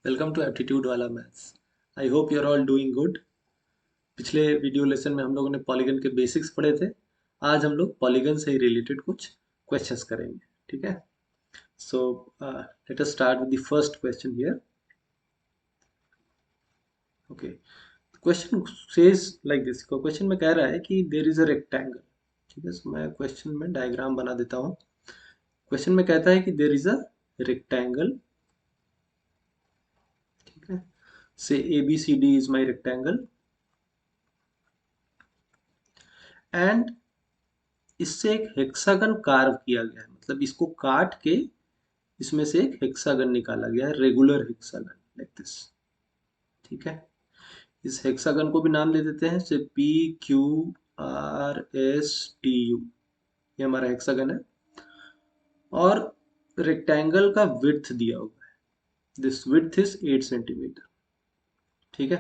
Welcome to aptitude वाला maths. I hope you are all doing good. पिछले video lesson में हम लोगों ने पॉलीगन के बेसिक्स पढ़े थे। आज हम लोग पॉलीगन से ही रिलेटेड कुछ क्वेश्चंस करेंगे। ठीक है। So let us start with the first question here. Okay. Question says like this. Question में कह रहा है कि देयर इज अ रेक्टेंगल। ठीक है। सो मैं क्वेश्चन में डायग्राम बना देता हूँ। क्वेश्चन में कहता है कि देयर इज अ रेक्टेंगल। ठीक है। से ABCD is my rectangle and इससे एक हेक्सागन कार्व किया गया है, मतलब इसको काट के इसमें से एक हेक्सागन निकाला गया है, रेगुलर हेक्सागन लाइक दिस। ठीक है। इस हेक्सागन को भी नाम दे देते हैं, जैसे PQRSTU। ये हमारा हेक्सागन है और रेक्टेंगल का विड्थ दिया हुआ है। This width is 8 centimetre. ठीक है।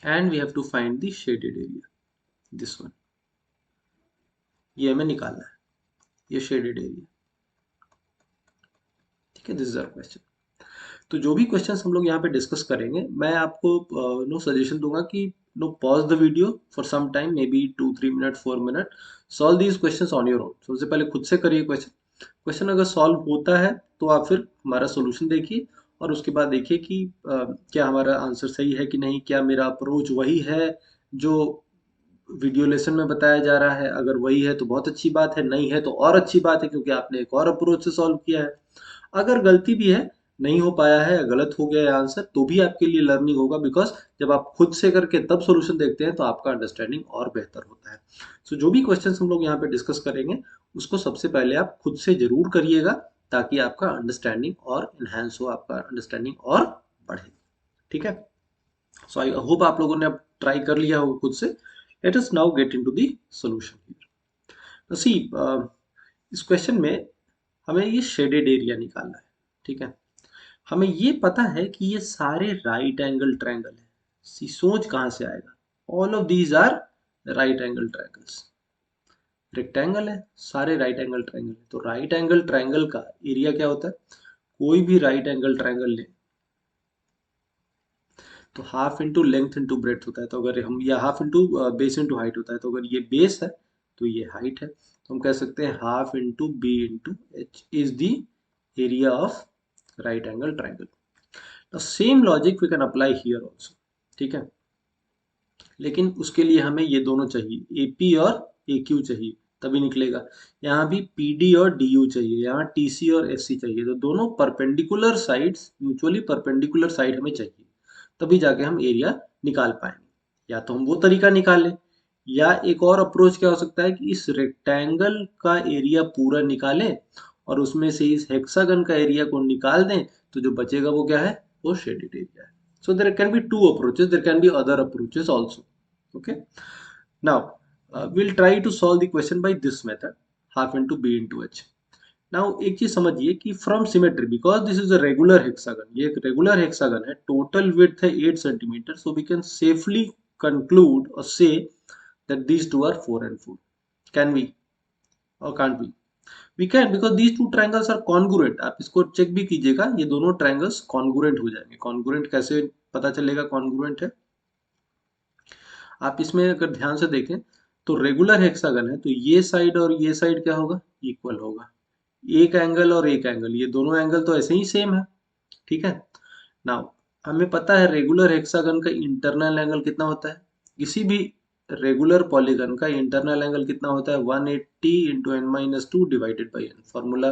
And we have to find the shaded area, this one. ये हमें निकालना है, ये शेडेड एरिया। ठीक है। This is our question. तो जो भी क्वेश्चंस हम लोग यहाँ पे डिस्कस करेंगे, मैं आपको नो सजेशन दूंगा कि no pause the video for some time, maybe 2-3 minute 4 minute. Solve these questions on your own. सबसे पहले खुद से करिए क्वेश्चन। क्वेश्चन अगर सॉल्व होता है तो आप फिर हमारा सोल्यूशन देखिए और उसके बाद देखिए कि क्या हमारा आंसर सही है कि नहीं, क्या मेरा अप्रोच वही है जो वीडियो लेसन में बताया जा रहा है। अगर वही है तो बहुत अच्छी बात है, नहीं है तो और अच्छी बात है, क्योंकि आपने एक और अप्रोच से सॉल्व किया है। अगर गलती भी है, नहीं हो पाया है, गलत हो गया है आंसर, तो भी आपके लिए लर्निंग होगा, बिकॉज जब आप खुद से करके तब सॉल्यूशन देखते हैं तो आपका अंडरस्टैंडिंग और बेहतर होता है। सो जो भी क्वेश्चन हम लोग यहाँ पे डिस्कस करेंगे, उसको सबसे पहले आप खुद से जरूर करिएगा, ताकि आपका अंडरस्टैंडिंग और इन्हेंस हो, आपका अंडरस्टैंडिंग और बढ़े। ठीक है। सो आई होप आप लोगों ने अब ट्राई कर लिया होगा खुद से। Let us now get into the solution here. See, इस क्वेश्चन में हमें ये शेडेड एरिया निकालना है। ठीक है। हमें ये पता है कि ये सारे राइट एंगल ट्रायंगल है। सी, सोच कहां से आएगा? All of these are right angle triangles. Rectangle है, सारे राइट एंगल ट्रायंगल है, तो राइट एंगल ट्रायंगल का एरिया क्या होता है? कोई भी राइट एंगल ट्रायंगल ले तो half into length into breadth होता है। तो अगर हम, या half into base into height होता है, तो अगर ये बेस है तो ये हाइट है, तो हम कह सकते हैं half into B into H is the area of right angle triangle. The same logic we can apply here also. ठीक है। लेकिन उसके लिए हमें ये दोनों चाहिए, AP और AQ चाहिए, तभी निकलेगा। यहाँ भी PD और DU चाहिए, यहाँ TC और SC चाहिए, तो दोनों perpendicular sides, mutually perpendicular side हमें चाहिए, तभी जाके हम एरिया निकाल पाएंगे। या तो हम वो तरीका निकालें, या एक और अप्रोच क्या हो सकता है कि इस रेक्टेंगल का एरिया पूरा निकालें और उसमें से इस हेक्सागन का एरिया को निकाल दें, तो जो बचेगा वो क्या है? वो शेडेड एरिया है। So there can be two approaches. There can be other approaches also. Okay. Now we'll try to solve the question by this method, half into B into H. Now एक चीज समझिए कि from symmetry, because this is a regular hexagon, ये एक regular hexagon है, total width है 8 centimeter, so we can safely conclude or say that these two are 4 and 4. Can we or can't we? We can, because these two triangles are congruent. आप इसको check भी कीजिएगा, ये दोनों triangles congruent हो जाएंगे। congruent कैसे पता चलेगा congruent है? आप इसमें अगर ध्यान से देखें तो रेगुलर हेक्सागन है, तो ये साइड और ये साइड क्या होगा? इक्वल होगा। एक एंगल और एक एंगल, ये दोनों एंगल तो ऐसे ही सेम है। ठीक है। नाउ हमें पता है रेगुलर हेक्सागन का इंटरनल एंगल कितना होता है? किसी भी रेगुलर पॉलीगन का इंटरनल एंगल कितना होता है? 180 into n-2 divided by n। Formula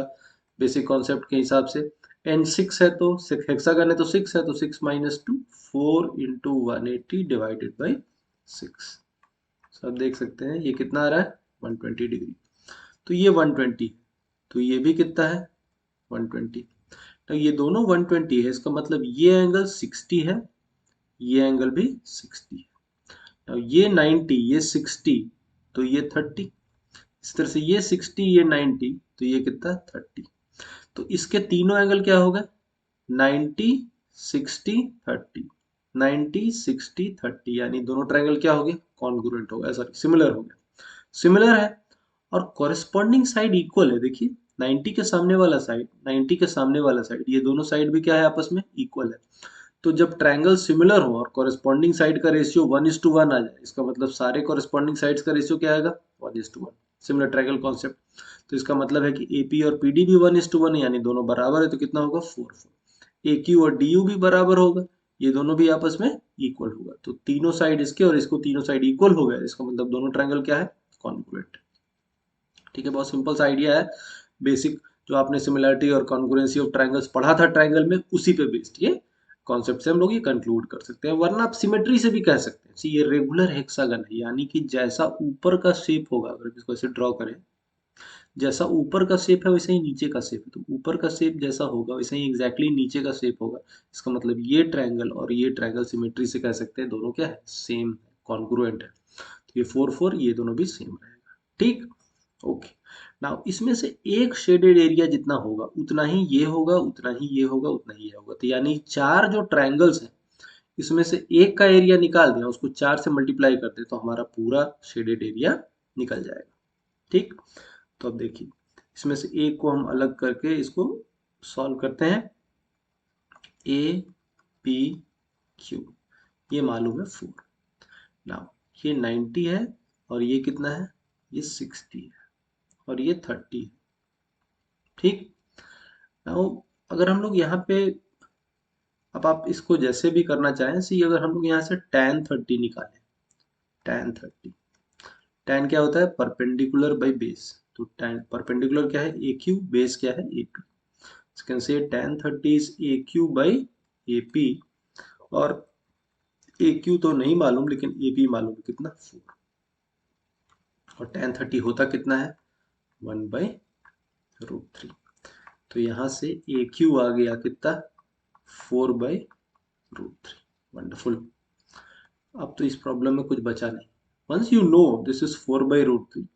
basic concept के हिसाब से, n 6 है तो हेक्सागन है तो 6 है, तो 6 - 2 4 इंटू 180 डिवाइडेड बाई 6। सब देख सकते हैं ये कितना आ रहा है? 120 डिग्री। तो ये 120, तो ये भी कितना है? 120। तो ये दोनों 120 है, इसका मतलब ये एंगल 60 है, ये एंगल भी 60 है। तो ये 90, ये 60, तो ये 30। इस तरह से ये 60, ये 90, तो ये कितना? 30। तो इसके तीनों एंगल क्या होगा? 90 60 30, 90 60 30, यानी दोनों ट्रायंगल क्या हो गए? कॉन्ग्रुएंट हो गया, सॉरी सिमिलर हो गया। सिमिलर है और कॉरेस्पॉन्डिंग साइड इक्वल है। देखिए 90 के सामने वाला साइड, 90 के सामने वाला साइड, ये दोनों साइड भी क्या है, आपस में इक्वल है। तो जब ट्रायंगल सिमिलर हो और कॉरेस्पॉन्डिंग साइड का रेशियो 1:1 आ जाए, इसका मतलब सारे कॉरेस्पॉन्डिंग साइड्स का रेशियो क्या आएगा, 1:1। Similar triangle concept. तो इसका मतलब है कि एपी और पीडी भी 1:1 है, यानी दोनों बराबर है, तो कितना होगा, 4:4। AQ और DU भी बराबर होगा, ये दोनों भी आपस में इक्वल होगा। तो तीनों साइड इसके और इसको तीनों साइड इक्वल हो गया, इसका मतलब दोनों ट्रायंगल क्या है, कॉन्ग्रुएंट। ठीक है, बहुत सिंपल सा आइडिया है, बेसिक जो आपने सिमिलरिटी और कॉन्ग्रुएंसी ऑफ ट्रायंगल्स पढ़ा था ट्रायंगल में, उसी पे बेस्ड ये कॉन्सेप्ट से हम लोग ये कंक्लूड कर सकते हैं। वरना आप सिमेट्री से भी कह सकते हैं, सी ये रेगुलर हेक्सागन है, यानी कि जैसा ऊपर का शेप होगा, अगर इसको ऐसे ड्रॉ करें, जैसा ऊपर का शेप है वैसे ही नीचे का शेप है, तो ऊपर का शेप जैसा होगा वैसे ही एग्जैक्टली नीचे का शेप होगा। इसका मतलब ये ट्रायंगल और ये ट्रायंगल सिमेट्री से कह सकते हैं दोनों क्या है, सेम है, कॉन्ग्रुएंट है। तो ये 4 4 ये दोनों भी सेम रहेगा। ठीक, ओके। नाउ इसमें से एक शेडेड एरिया जितना होगा उतना ही ये होगा, उतना ही ये होगा, उतना ही ये होगा। तो यानी चार जो ट्रायंगल्स हैं, इसमें से एक का एरिया निकाल दें, उसको 4 से मल्टीप्लाई कर दें, तो हमारा पूरा शेडेड एरिया निकल जाएगा। ठीक, तो अब देखिए, इसमें से एक को हम अलग करके इसको सॉल्व करते हैं। APQ ये मालूम है 4। नाउ ये 90 है और ये कितना है, ये 60 है और ये 30 है। ठीक, नाउ अगर हम लोग यहाँ पे, अब आप इसको जैसे भी करना चाहें, सी अगर हम लोग यहाँ से tan 30 निकालें, tan 30, tan क्या होता है, परपेंडिकुलर बाई बेस। तो tan परपेंडिकुलर क्या है, AQ, बेस क्या है, AP। You can say tan 30 is AQ by AP, और AQ तो नहीं मालूम लेकिन AP मालूम है, कितना, 4। और tan 30 होता कितना है, 1/√3। तो यहाँ से AQ आ गया कितना, 4/√3। वंडरफुल। अब तो इस प्रॉब्लम में कुछ बचा नहीं। Once you know this is 4/√3,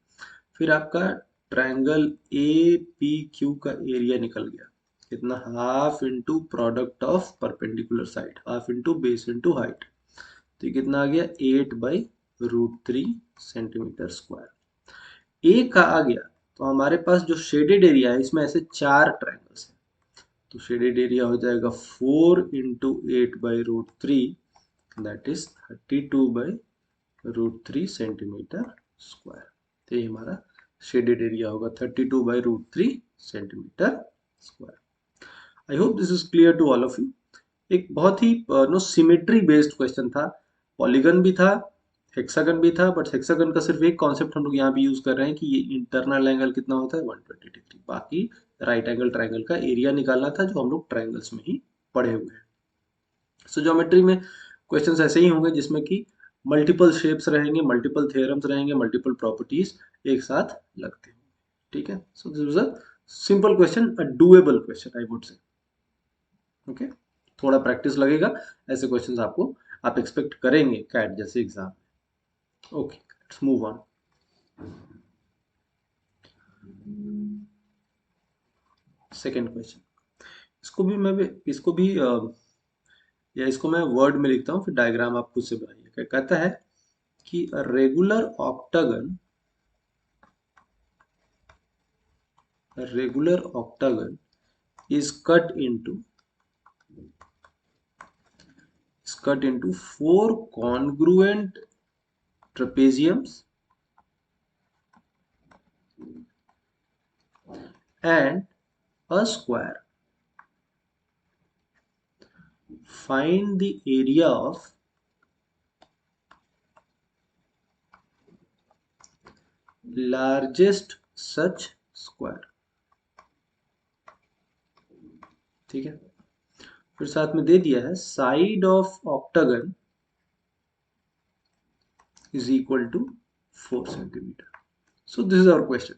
फिर आपका ट्रायंगल APQ का एरिया निकल गया, कितना, half into product of perpendicular side, half into base into height. तो ये कितना आ गया, 8/√3 सेंटीमीटर स्क्वायर। ए का आ गया, तो हमारे पास जो शेडेड एरिया है इसमें ऐसे चार ट्रायंगल्स हैं, तो शेडेड एरिया हो जाएगा 4 into 8/√3, that is 32/√3 centimetre square. तो ये हमारा शेडेड एरिया होगा 32/√3 centimetre square. I hope this is clear to all of you. एक बहुत ही नो सिमेट्री बेस्ड क्वेश्चन था, पॉलीगन भी था, हेक्सागन भी था, बट हेक्सागन का सिर्फ एक कॉन्सेप्ट हम लोग यहाँ भी यूज कर रहे हैं कि ये इंटरनल एंगल कितना होता है, 120 डिग्री। बाकी राइट एंगल ट्रायंगल का एरिया निकालना था, जो हम लोग ट्रायंगल्स में ही पढ़े हुए हैं। सो ज्योमेट्री में क्वेश्चंस ऐसे ही होंगे जिसमें कि मल्टीपल शेप्स रहेंगे, मल्टीपल थ्योरम्स रहेंगे, मल्टीपल प्रॉपर्टीज एक साथ लगते हैं। ठीक है, so this was a simple question, a doable question I would say. Okay, थोड़ा प्रैक्टिस लगेगा, ऐसे क्वेश्चंस आपको आप एक्सपेक्ट करेंगे कैट जैसे exam. Okay, let's move on. Second question, इसको भी या इसको मैं वर्ड में लिखता हूँ, फिर डायग्राम आप खुद से बनाइए। क्या कहता है कि regular octagon is cut into 4 congruent trapeziums and a square. Find the area of largest such square. ठीक है, फिर साथ में दे दिया है side of octagon is equal to 4 centimetre. So this is our question.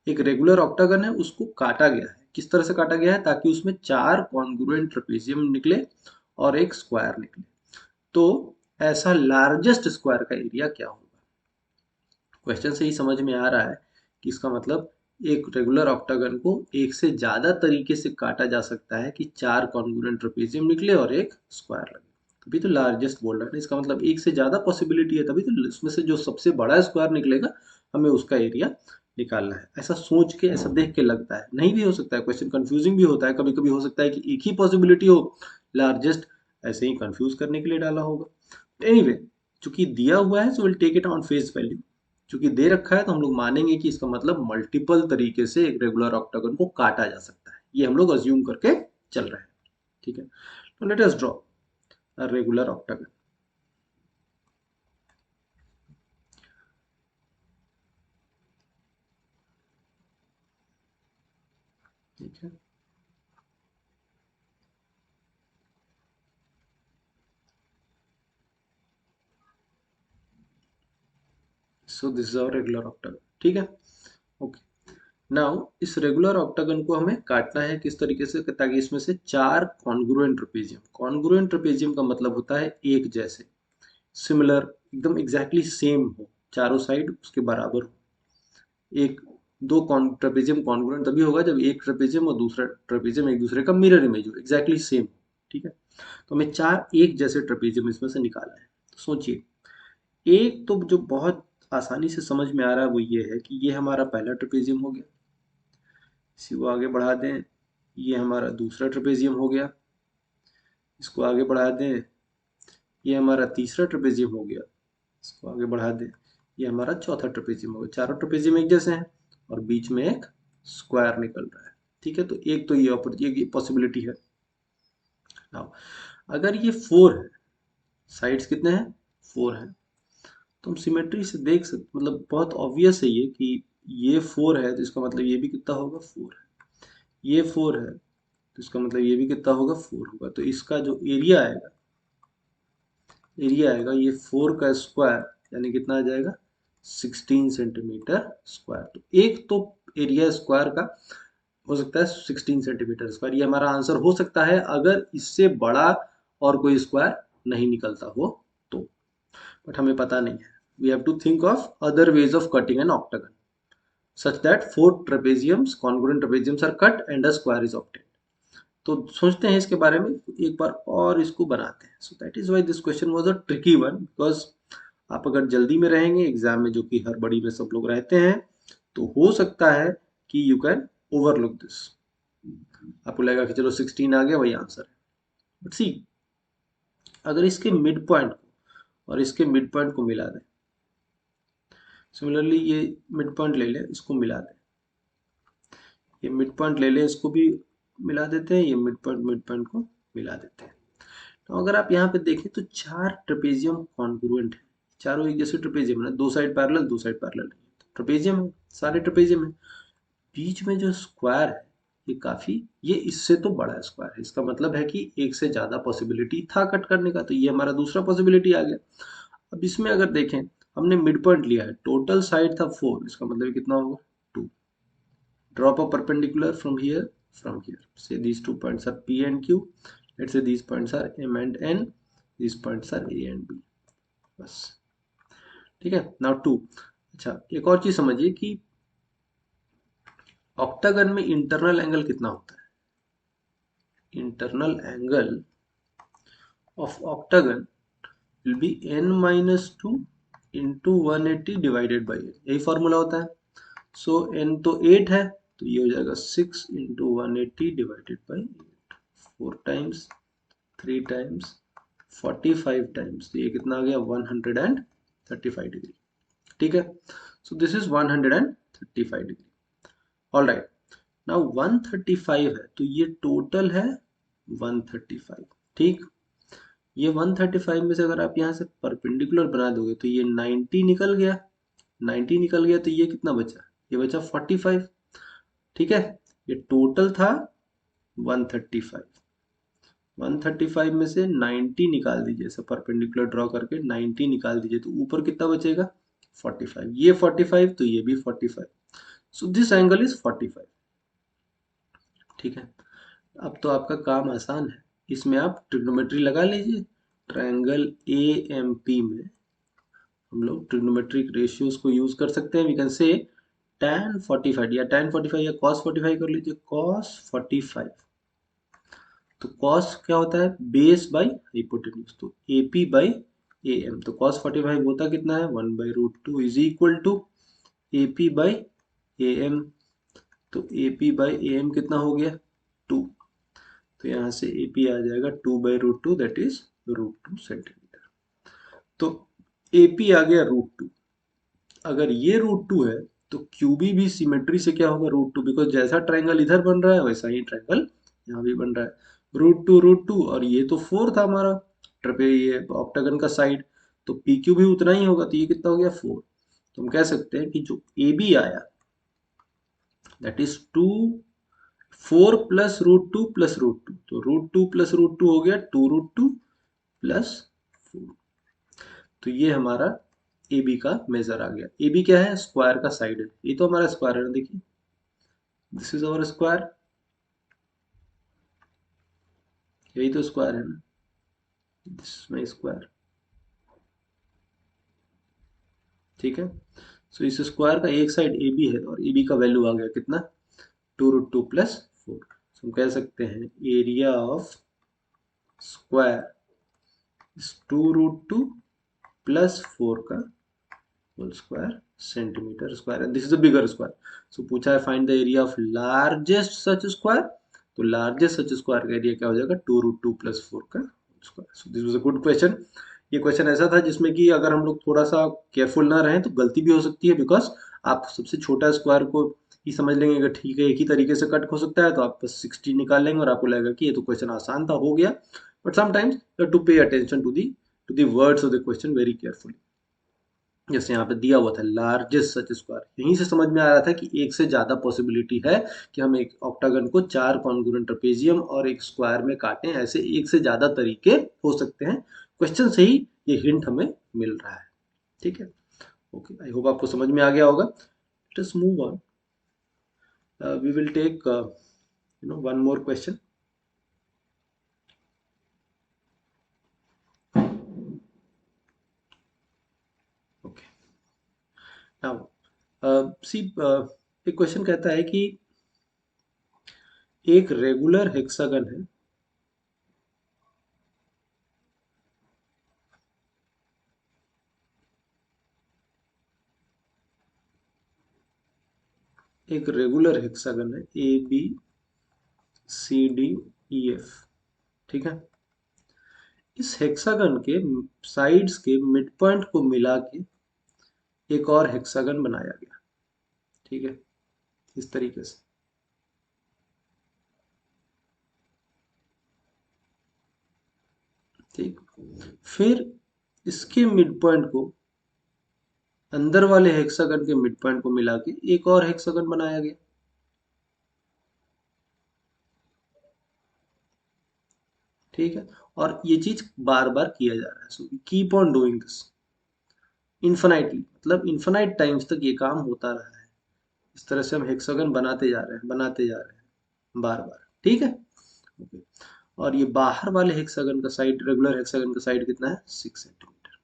एक रेगुलर ऑक्टागन है, उसको काटा गया है, किस तरह से काटा गया है, ताकि उसमें 4 कॉन्ग्रुएंट ट्रेपेजियम निकले और एक स्क्वायर निकले। तो ऐसा लार्जेस्ट स्क्वायर का एरिया क्या होगा। क्वेश्चन से ही समझ में आ रहा है कि इसका मतलब एक रेगुलर ऑक्टागन को एक से ज्यादा तरीके से काटा जा सकता है कि 4 कॉन्ग्रुएंट ट्रेपेजियम निकले और एक स्क्वायर लगे, तभी तो लार्जेस्ट बोल रहा है। इसका मतलब एक से ज्यादा पॉसिबिलिटी है, तभी तो उसमें से जो सबसे बड़ा स्क्वायर निकलेगा हमें उसका एरिया निकालना है। ऐसा सोच के, ऐसा देख के लगता है, नहीं भी हो सकता है, क्वेश्चन कंफ्यूजिंग भी होता है, कभी कभी हो सकता है कि एक ही पॉसिबिलिटी हो, लार्जेस्ट, ऐसे ही कंफ्यूज करने के लिए डाला होगा। एनीवे, चूंकि दिया हुआ है so will take it on face value. चूंकि दे रखा है तो हम लोग मानेंगे कि इसका मतलब मल्टीपल तरीके से एक रेगुलर ऑक्टागन को काटा जा सकता है, ये हम लोग अज्यूम करके चल रहे हैं। ठीक है, तो let us draw a regular octagon. ठीक है, so this is our regular octagon. ठीक है, ओके। नाउ इस रेगुलर ऑक्टागन को हमें काटना है किस तरीके से, ताकि इसमें से चार कॉन्ग्रुएंट ट्रेपेजियम, कॉन्ग्रुएंट ट्रेपेजियम का मतलब होता है एक जैसे, सिमिलर, एकदम एग्जैक्टली सेम हो, चारों साइड उसके बराबर हो। एक दो ट्रेपेजियम कॉन्ग्रुएंट तभी होगा जब एक ट्रेपेजियम और दूसरा ट्रेपेजियम एक दूसरे का मिरर इमेज हो, एग्जैक्टली सेम। ठीक है, तो हमें चार एक जैसे ट्रेपेजियम इसमें से निकालना है। तो सोचिए, एक तो जो बहुत आसानी से समझ में आ रहा है वो ये है कि ये हमारा पहला ट्रेपेजियम हो गया, इसी को आगे बढ़ा दें, ये हमारा दूसरा ट्रेपेजियम हो गया, इसको आगे बढ़ा दें, ये हमारा तीसरा ट्रेपेजियम हो गया, इसको आगे बढ़ा दें, ये हमारा चौथा ट्रेपेजियम हो गया। चारों ट्रेपेजियम एक जैसे हैं और बीच में एक स्क्वायर निकल रहा है। ठीक है, तो एक तो ये पॉसिबिलिटी है। नाउ अगर ये फोर है, साइड्स कितने हैं, फोर है, तो हम सिमेट्री से देख सकते, मतलब बहुत ऑब्वियस है ये कि ये फोर है तो इसका मतलब ये भी कितना होगा, फोर है। ये फोर है तो इसका मतलब ये भी कितना होगा, फोर होगा। तो इसका जो एरिया आएगा ये फोर का स्क्वायर, यानी कितना आ जाएगा, 16 सेंटीमीटर स्क्वायर। तो एक तो एरिया स्क्वायर का हो सकता है 16 सेंटीमीटर स्क्वायर, ये हमारा आंसर हो सकता है अगर इससे बड़ा और कोई स्क्वायर नहीं निकलता हो तो, बट हमें पता नहीं है। We have to think of other ways of cutting an octagon such that four trapeziums, congruent trapeziums are cut and a square is obtained. तो सोचते हैं इसके बारे में एक बार और इसको बनाते हैं। So that is why this question was a tricky one, because आप अगर जल्दी में रहेंगे एग्जाम में, जो कि हर बड़ी में सब लोग रहते हैं, तो हो सकता है कि यू कैन ओवरलुक दिस, आपको लगेगा कि चलो 16 आ गया वही आंसर है। बट सी, अगर इसके मिड पॉइंट को और इसके मिड पॉइंट को मिला दें, सिमिलरली ये मिड पॉइंट ले लें, इसको मिला दें, ये मिड पॉइंट ले लें, इसको भी मिला देते हैं, ये मिड पॉइंट को मिला देते हैं। तो अगर आप यहाँ पे देखें तो चार ट्रेपेजियम कॉन्ग्रुएंट है, चारों एक जैसे ट्रेपेजियम है, दो साइड पैरेलल, दो साइड पैरेलल नहीं है, ट्रेपेजियम है, सारे ट्रेपेजियम है। बीच में जो स्क्वायर है ये काफी, ये इससे तो बड़ा स्क्वायर है, इसका मतलब है कि एक से ज्यादा पॉसिबिलिटी था कट करने का, तो ये हमारा दूसरा पॉसिबिलिटी आ गया। अब इसमें अगर देखें, हमने मिड पॉइंट लिया है, टोटल साइड था 4, इसका मतलब कितना होगा, 2। Drop a perpendicular from here. Say these 2 points are P and Q. Let's say these points are M and N. These points are A and B. बस, ठीक है। नाउ 2, अच्छा एक और चीज समझिए कि ऑक्टागन में इंटरनल एंगल कितना होता है। Internal angle of octagon will be n minus 2 into 180 divided by n, यही फॉर्मूला होता है। सो n तो 8 है, तो ये हो जाएगा 6 into 180 divided by 8, 4 times, 3 times, 45 times, तो ये कितना आ गया, 135 डिग्री। ठीक है, so this is 135 degree. All right, now 135 है तो ये टोटल है 135। ठीक, ये 135 में से अगर आप यहाँ से परपेंडिकुलर बना दोगे तो ये 90 निकल गया, 90 निकल गया, तो ये कितना बचा, ये बचा 45। ठीक है, ये टोटल था 135, 135 में से 90 निकाल दीजिए, ऐसे परपेंडिकुलर ड्रॉ करके 90 निकाल दीजिए, तो ऊपर कितना बचेगा, 45। ये 45 तो ये भी 45, सो दिस एंगल इज 45। ठीक है, अब तो आपका काम आसान है, इसमें आप ट्रिग्नोमेट्री लगा लीजिए। ट्रायंगल ए एम पी में हम लोग ट्रिग्नोमेट्रिक रेशियोज को यूज कर सकते हैं। वी कैन से tan 45 या tan 45 या cos 45 कर लीजिए, cos 45। तो cos क्या होता है, बेस बाई हाइपोटेन्यूज, तो AP बाई AM, तो cos 45 होता कितना है, 1/√2 is equal to AP by A M, तो A P by A M कितना हो गया 2, तो यहाँ से ए पी आ जाएगा 2/√2 दैट इज √2 सेंटीमीटर। तो ए पी आ गया √2। अगर ये √2 है तो क्यूबी भी सिमेट्री से क्या होगा √2, बिकॉज जैसा ट्रायंगल इधर बन रहा है वैसा ही ट्रायंगल यहाँ भी बन रहा है √2 और ये तो 4 था हमारा ट्रपे ये ऑक्टागन का साइड, तो पी क्यू भी उतना ही होगा, तो ये कितना हो गया 4। तो हम कह सकते हैं कि जो ए बी आया दैट इज 4 प्लस √2 प्लस √2, तो √2 प्लस √2 हो गया 2√2 प्लस 4। तो ये हमारा ए बी का मेजर आ गया। ए बी क्या है, स्क्वायर का साइड है, ये तो हमारा स्क्वायर है ना, देखिए दिस इज अवर स्क्वायर, यही तो स्क्वायर है ना, दिस माई स्क्वायर, ठीक है। सो इस स्क्वायर का एक साइड ए बी है और ए बी का वैल्यू आ गया कितना 2√2 प्लस 4। हम कह सकते हैं area of square is 2√2 plus 4 का whole square centimetre square, and this is a bigger square. So पूछा है find the area of largest such square, तो लार्जेस्ट सच स्क्वायर का एरिया क्या हो जाएगा 2√2 प्लस 4 का square. So this was a good question. ये क्वेश्चन ऐसा था जिसमें कि अगर हम लोग थोड़ा सा केयरफुल ना रहें तो गलती भी हो सकती है, बिकॉज आप सबसे छोटा स्क्वायर को ही समझ लेंगे कि ठीक है एक ही तरीके से कट हो सकता है, तो आप बस 60 निकाल लेंगे और आपको लगेगा कि ये तो क्वेश्चन आसान था, हो गया। But sometimes you have to pay attention to the words of the question very carefully. जैसे यहाँ पे दिया हुआ था लार्जेस्ट सच स्क्वायर, यहीं से समझ में आ रहा था कि एक से ज्यादा पॉसिबिलिटी है कि हम एक ऑक्टागन को 4 कॉन्ग्रुएंट ट्रेपेजियम और एक स्क्वायर में काटें, ऐसे एक से ज्यादा तरीके हो सकते हैं। क्वेश्चन से ही ये हिंट हमें मिल रहा है, ठीक है। ओके, आई होप आपको समझ में आ गया होगा। Let's move on, we will take one more question. Okay, now see एक क्वेश्चन कहता है कि एक रेगुलर हेक्सागन है, एक रेगुलर हेक्सागन है A B C D E F, ठीक है। इस हेक्सागन के साइड्स के मिड पॉइंट को मिला के एक और हेक्सागन बनाया गया, ठीक है, इस तरीके से। ठीक, फिर इसके मिड पॉइंट को अंदर वाले हेक्सागन के मिड पॉइंट को मिला के एक और हेक्सागन बनाया गया, ठीक है। और ये चीज बार बार किया जा रहा है, so keep on doing this infinitely, मतलब इन्फिनाइट टाइम्स तक ये काम होता रहा है। इस तरह से हम हेक्सागन बनाते जा रहे हैं, बनाते जा रहे हैं बार बार, ठीक है। ओके, और ये बाहर वाले हेक्सागन का साइड, रेगुलर हेक्सागन का साइड कितना है 6 सेंटीमीटर।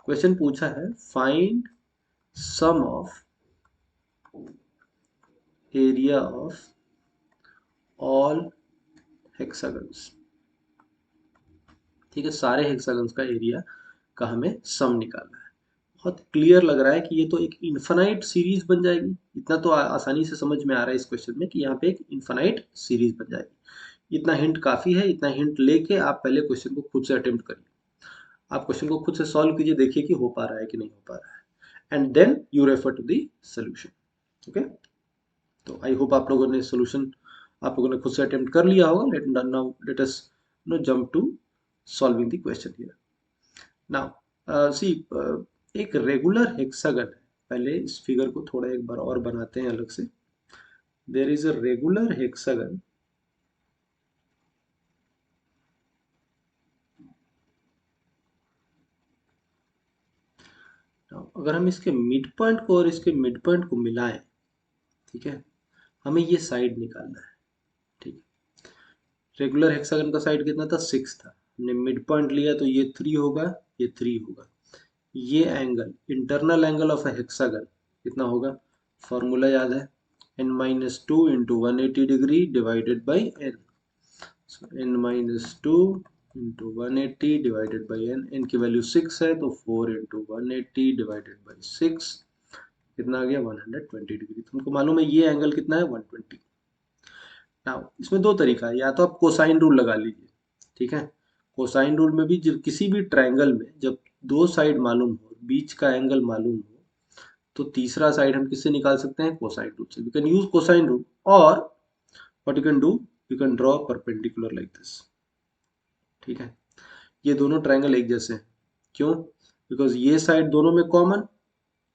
क्वेश्चन पूछा है find sum of area of all hexagons, ठीक है, सारे हेक्सागन्स का एरिया का हमें सम निकालना है। बहुत क्लियर लग रहा है कि ये तो एक इन्फिनाइट सीरीज बन जाएगी, इतना तो आसानी से समझ में आ रहा है इस क्वेश्चन में कि यहाँ पे एक इन्फिनाइट सीरीज बन जाएगी। इतना हिंट काफी है, इतना हिंट लेके आप पहले क्वेश्चन को खुद से अटेम्प्ट करिए, आप क्वेश्चन को खुद से सॉल्व कीजिए, देखिए कि हो पा रहा है कि नहीं हो पा रहा है, and then you refer to the solution. Okay, तो आई होप आप लोगों ने सॉल्यूशन, आप लोगों ने खुद से अटेम्प्ट कर लिया होगा। Let us jump to solving the question here. Now see, एक रेगुलर हेक्सागन है, पहले इस फिगर को थोड़ा एक बार और बनाते हैं अलग से। There is a regular hexagon, अगर हम इसके मिड पॉइंट को और इसके मिड पॉइंट को मिलाएं, ठीक है, हमें ये साइड निकालना है, ठीक है। रेगुलर हेक्सागन का साइड कितना था 6 था, हमने मिड पॉइंट लिया तो ये 3 होगा, ये 3 होगा। ये angle, internal angle of a hexagon कितना होगा, फॉर्मूला याद है, n-2 into 180 degree divided by n। So n-2 into 180 divided by n, n की वैल्यू 6 है तो 4 इंटू 180 डिवाइडेड बाई 6 कितना आ गया 120 डिग्री। तुमको मालूम है ये एंगल कितना है 120। नाउ इसमें दो तरीका है, या तो आप कोसाइन रूल लगा लीजिए, ठीक है। कोसाइन रूल में भी जब किसी भी ट्रायंगल में जब दो साइड मालूम हो, बीच का एंगल मालूम हो, तो तीसरा साइड हम किससे निकाल सकते हैं, कोसाइन रूल से। We can use cosine rule, और what you can do, you can draw perpendicular like this, ठीक है। ये दोनों ट्रायंगल एक जैसे हैं, क्यों, बिकॉज ये साइड दोनों में कॉमन,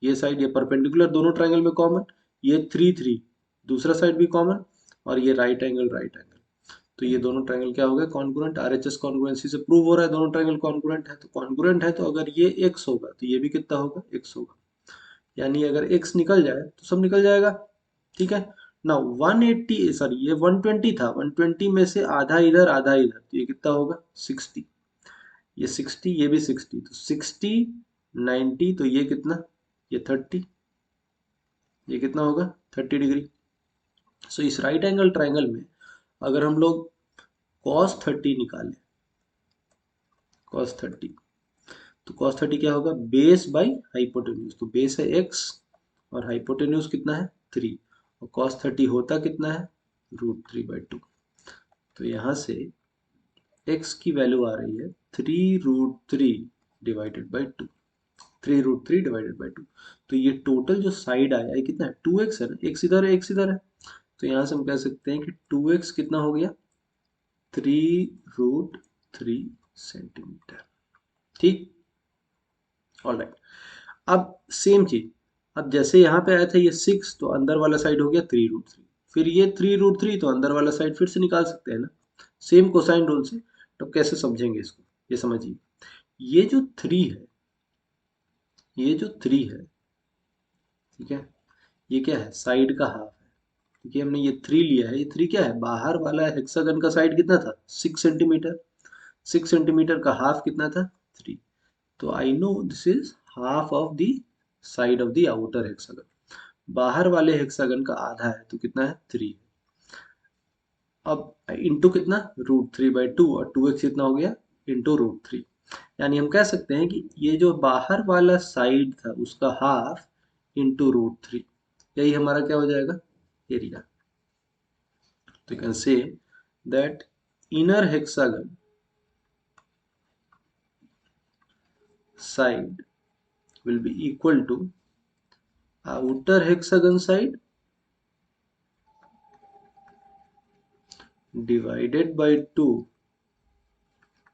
ये साइड ये परपेंडिकुलर दोनों ट्रायंगल में कॉमन, ये 3 3 दूसरा साइड भी कॉमन, और ये राइट एंगल राइट एंगल। तो ये दोनों ट्रायंगल क्या हो गए, कॉन्ग्रुएंट। आरएचएस कॉन्ग्रुएंसी से प्रूव हो रहा है दोनों ट्रायंगल कॉन्ग्रुएंट है। तो कॉन्ग्रुएंट है तो अगर ये x होगा तो ये भी कितना होगा, x होगा। यानी अगर x निकल जाए तो सब निकल जाएगा, ठीक है ना। 180 सॉरी ये 120 था, 120 में से आधा इधर आधा इधर, तो ये कितना होगा 60। ये 60 ये भी 60, तो 60 90, तो ये कितना, ये 30, ये कितना होगा 30 डिग्री। सो इस राइट एंगल ट्रायंगल में अगर हम लोग cos 30 निकालें, cos 30, तो cos 30 क्या होगा, बेस बाई हाइपोटेन्यूज। तो बेस है x और हाइपोटेन्यूज कितना है 3, और cos 30 होता कितना है √3/2। तो यहाँ से x की वैल्यू आ रही है 3√3 डिवाइडेड बाई 2, 3√3 डिवाइडेड बाई 2। तो ये टोटल जो साइड आया है कितना है 2x है ना, x इधर है x इधर है। तो यहाँ से हम कह सकते हैं कि 2x कितना हो गया 3√3 सेंटीमीटर, ठीक। ऑलराइट, अब सेम चीज, अब जैसे यहाँ पे आया था ये 6, तो अंदर वाला साइड हो गया 3√3, फिर ये 3√3, तो अंदर वाला साइड फिर से निकाल सकते हैं ना, सेम कोसाइन रूल से। तो कैसे समझेंगे इसको, ये समझिए, ये जो 3 है, ये जो 3 है, ठीक है, ये क्या है साइड का हाफ है, क्योंकि हमने ये 3 लिया है। ये 3 क्या है, बाहर वाला हेक्सागन का साइड कितना था 6 सेंटीमीटर, 6 सेंटीमीटर का हाफ कितना था 3। तो I know this is half of the side of the outer hexagon, बाहर वाले हेक्सागन का आधा है, तो कितना है 3। अब इंटू कितना √3/2, और 2x कितना हो गया इंटू √3। यानी हम कह सकते हैं कि ये जो बाहर वाला साइड था उसका हाफ इंटू √3, यही हमारा क्या हो जाएगा एरिया। तो you can say that inner hexagon side will be equal to outer hexagon side divided by 2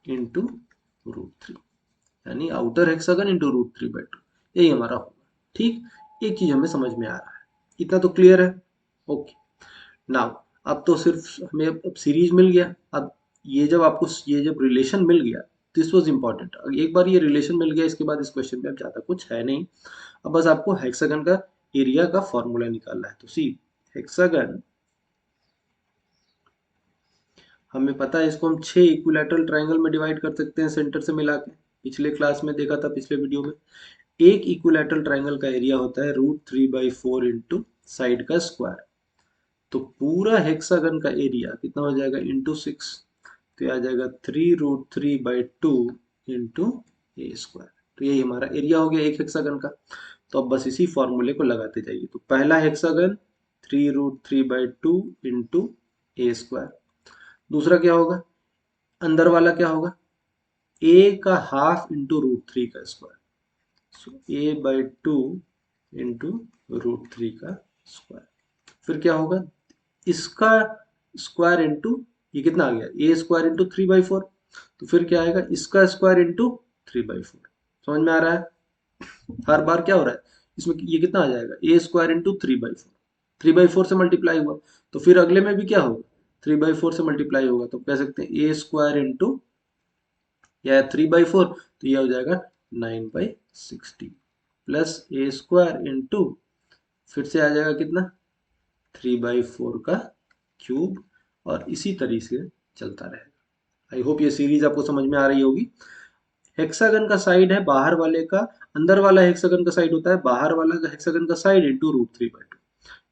into √3, यानी आउटर हेक्सागन इंटू √3/2, यही हमारा होगा, ठीक। एक चीज हमें समझ में आ रहा है, इतना तो क्लियर है, ओके। नाउ अब तो सिर्फ हमें अब सीरीज मिल गया। अब ये जब आपको ये जब रिलेशन मिल गया, दिस वाज इंपॉर्टेंट। एक बार ये रिलेशन मिल गया, इसके बाद इस क्वेश्चन में अब ज़्यादा कुछ है नहीं। अब बस आपको हेक्सागन का एरिया का फॉर्मूला निकालना है। तो सी हेक्सागन, हमें पता है इसको हम 6 इक्विलैटरल ट्रायंगल में डिवाइड कर सकते हैं सेंटर से मिला के, पिछले क्लास में देखा था, पिछले वीडियो में। एक इक्विलैटरल ट्रायंगल का एरिया होता है √3/4 इंटू साइड का स्क्वायर। तो पूरा हेक्सागन का एरिया कितना हो जाएगा इंटू 6, तो आ जाएगा 3√3/2 इंटू ए स्क्वायर। तो यही हमारा एरिया हो गया एक हेक्सागन का। तो अब बस इसी फॉर्मूले को लगाते जाइए। तो पहला हेक्सागन 3√3/2 इंटू ए स्क्वायर, दूसरा क्या होगा, अंदर वाला क्या होगा ए का हाफ इंटू √3 का स्क्वायर, सो a/2 इंटू √3 का स्क्वायर। फिर क्या होगा इसका स्क्वायर इंटू, ये कितना आ गया ए स्क्वायर इंटू 3/4, तो फिर क्या आएगा इसका स्क्वायर इंटू 3/4। समझ में आ रहा है, हर बार क्या हो रहा है इसमें, ये कितना आ जाएगा ए स्क्वायर इंटू 3/4, 3/4 से मल्टीप्लाई हुआ, तो फिर अगले में भी क्या होगा 3/4 से मल्टीप्लाई होगा, तो कह सकते हैं ए स्क्वायर इंटू या 3/4, तो ये हो जाएगा 9/60 प्लस ए स्क्वायर इंटू, फिर से आ जाएगा कितना 3/4 का क्यूब, और इसी तरीके से चलता रहेगा। आई होप ये सीरीज आपको समझ में आ रही होगी। हेक्सागन का साइड है बाहर वाले का, अंदर वाला हेक्सागन का साइड होता है बाहर वाला हेक्सागन का साइड इंटू √3/2।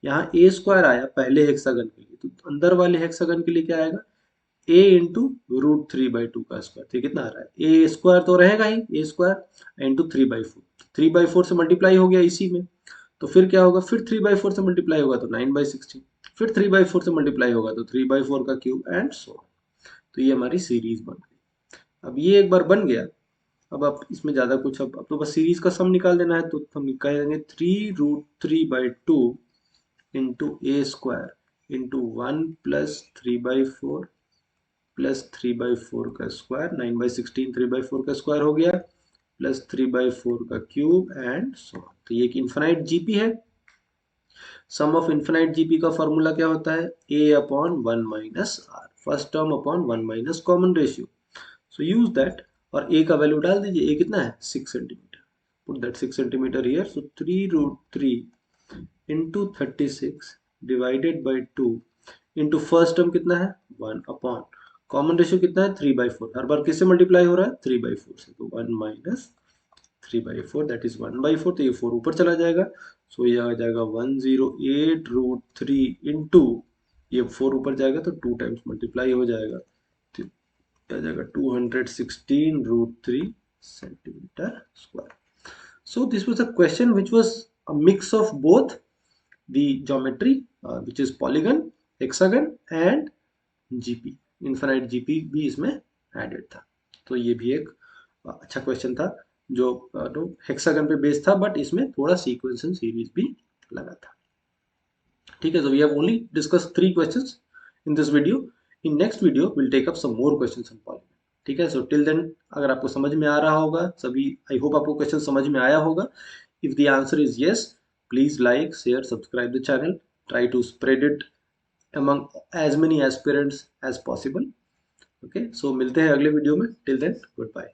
यहाँ ए स्क्वायर आया पहले हेक्सागन के लिए, तो अंदर वाले हेक्सागन के लिए क्या आएगा ए इंटू √3/2 का स्क्वायर। तो कितना आ रहा है ए स्क्वायर तो रहेगा ही, ए स्क्वायर इंटू 3/4, 3/4 से मल्टीप्लाई हो गया इसी में, तो फिर क्या होगा, फिर 3/4 से मल्टीप्लाई होगा तो 9/16, फिर 3/4 से मल्टीप्लाई होगा तो 3/4 का क्यूब एंड सो। तो ये हमारी सीरीज बन गई। अब ये एक बार बन गया, अब आप इसमें ज़्यादा कुछ, अब तो बस सीरीज का सम निकाल देना है। तो हम कहेंगे 3√3/2 इंटू ए स्क्वायर इंटू 1 प्लस 3/4 प्लस 3/4 का स्क्वायर, 9/16 3/4 का स्क्वायर हो गया, प्लस 3/4 का क्यूब एंड सो। तो ये एक इन्फिनाइट जीपी है। सम ऑफ इन्फिनाइट जीपी का फॉर्मूला क्या होता है, a upon 1 minus R, first term upon 1 minus common ratio. So use that, और a का वैल्यू डाल दीजिए। a कितना है, 6 centimetre, put that 6 centimetre here. So 3√3 into 36 divided by 2 into first term कितना है 1 अपॉन कॉमन रेशियो कितना है 3/4, हर बार किससे मल्टीप्लाई हो रहा है 3/4 से, तो 1 माइनस 3/4 दैट इज 1/4, तो ये 4 ऊपर चला जाएगा। सो ये आ जाएगा 108√3 इंटू, ये 4 ऊपर जाएगा तो 2 टाइम्स मल्टीप्लाई हो जाएगा, तो ये आ जाएगा 216√3 centimetre square. So this was a question which was a mix of both the geometry, which is polygon, hexagon and GP, infinite GP भी इसमें added था। तो ये भी एक अच्छा क्वेश्चन था जो हेक्सागन पे बेस्ड था, बट इसमें थोड़ा सीक्वेंस एंड सीरीज भी लगा था। ठीक है, so we have only discussed 3 questions in this video. In next video we'll take up some more questions on polygon. ठीक है, so till then अगर आपको समझ में आ रहा होगा सभी, आई होप आपको क्वेश्चन समझ में आया होगा। If the answer is yes, please like, share, subscribe the channel. Try to spread it among as many aspirants as possible. Okay, so मिलते हैं अगले वीडियो में। Till then, goodbye.